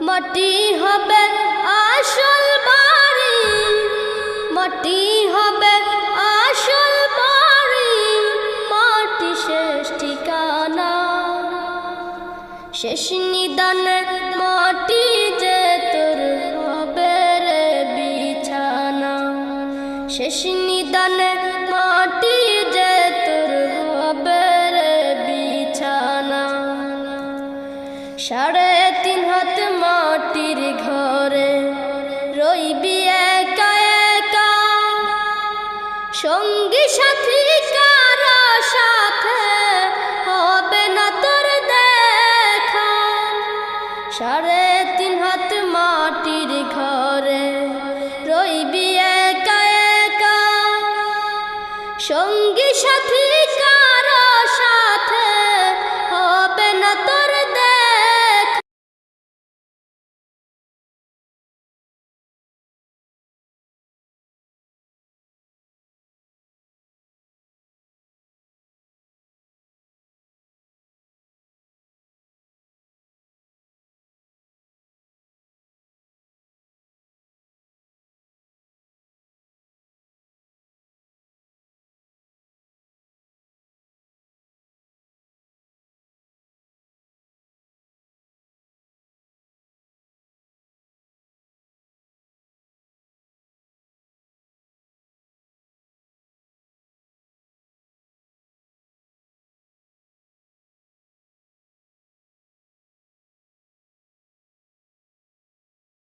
মাটি হবে আসল বাড়ি, মাটি হবে আসল বাড়ি, মাটি শেষ ঠিকানা। শেষ নিদানে মাটি যে তোর হবে রে বিছানা, শেষ নিদানে মাটি যে তোর হবে রে বিছানা। 3.5 হাত মাটির ঘরে রইবি একা একা, সঙ্গী সাথী কারো সাথে হবে না তোর দেখা। 3.5 হাত মাটির ঘরে রইবি একা একা, সঙ্গী সাথী